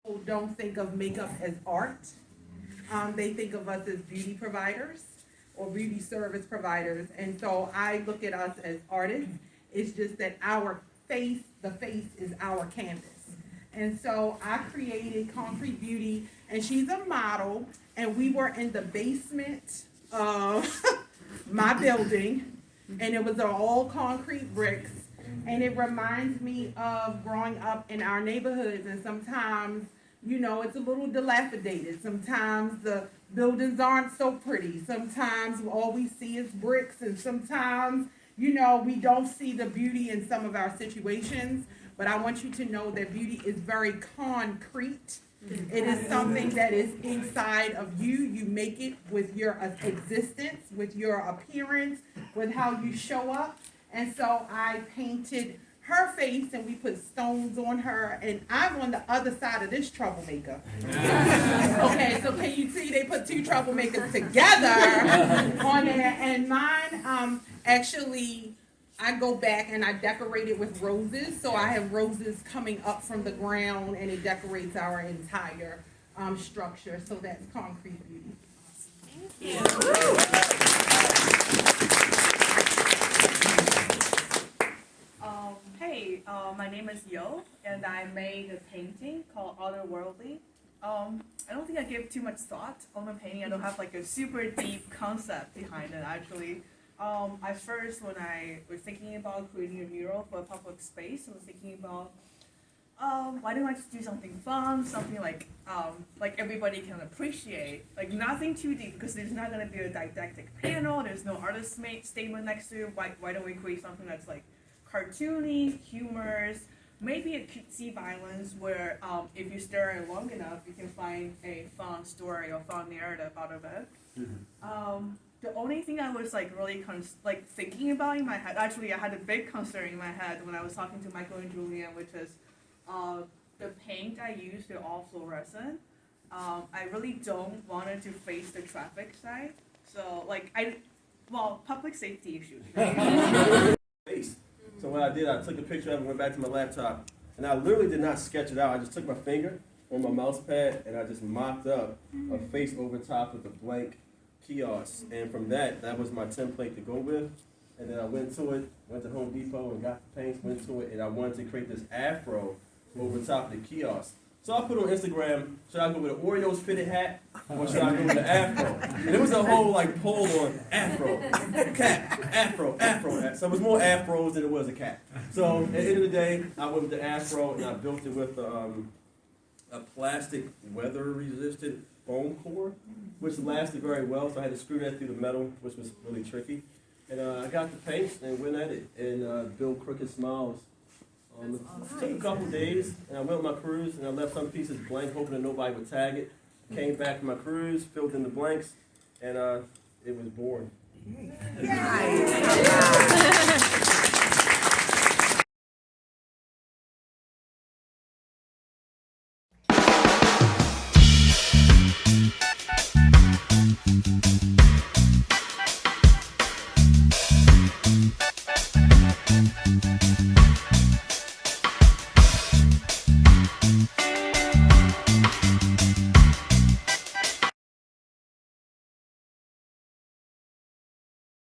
People don't think of makeup as art. They think of us as beauty providers or beauty service providers. And so I look at us as artists. It's just that the face is our canvas. And so I created Concrete Beauty, and she's a model, and we were in the basement of my building, and it was all concrete bricks. And it reminds me of growing up in our neighborhoods, and sometimes, it's a little dilapidated. Sometimes the buildings aren't so pretty. Sometimes all we see is bricks, and sometimes, we don't see the beauty in some of our situations. But I want you to know that beauty is very concrete. It is something that is inside of you. You make it with your existence, with your appearance, with how you show up. And so I painted her face, and we put stones on her, and I'm on the other side of this troublemaker. Okay, so can you see they put two troublemakers together on there? And mine, actually, I go back and I decorate it with roses. So I have roses coming up from the ground, and it decorates our entire structure. So that's Concrete Beauty. Thank you. Hey, my name is Yo, and I made a painting called Otherworldly. I don't think I gave too much thought on the painting. I don't have like a super deep concept behind it, actually. I first, when I was thinking about creating a mural for a public space, I was thinking about, why don't I just do something fun, something like everybody can appreciate, like nothing too deep, because there's not going to be a didactic panel, there's no artist statement next to it. Why don't we create something that's like cartoony, humorous, maybe a cutesy violence where if you stare long enough, you can find a fun story or fun narrative out of it. The only thing I was like really thinking about in my head, actually I had a big concern in my head when I was talking to Michael and Julian, which is the paint I used, they're all fluorescent. I really don't want it to face the traffic side. So public safety issues, right? So what I did, I took a picture of it, went back to my laptop, and I literally did not sketch it out. I just took my finger on my mouse pad, and I just mocked up a face over top of the blank Kiosks. And from that was my template to go with. And then I went to Home Depot and got the paints, went to it, and I wanted to create this afro over top of the kiosk. So I put on Instagram, should I go with an Oreos fitted hat, or should I go with an afro? And there was a whole poll on afro, cat, afro. So it was more afros than it was a cat. So at the end of the day, I went with the afro, and I built it with a plastic weather-resistant foam core, which lasted very well. So I had to screw that through the metal, which was really tricky. And I got the paints and went at it and built crooked smiles. It took a couple days, and I went on my cruise, and I left some pieces blank, hoping that nobody would tag it. Came back from my cruise, filled in the blanks, and it was born.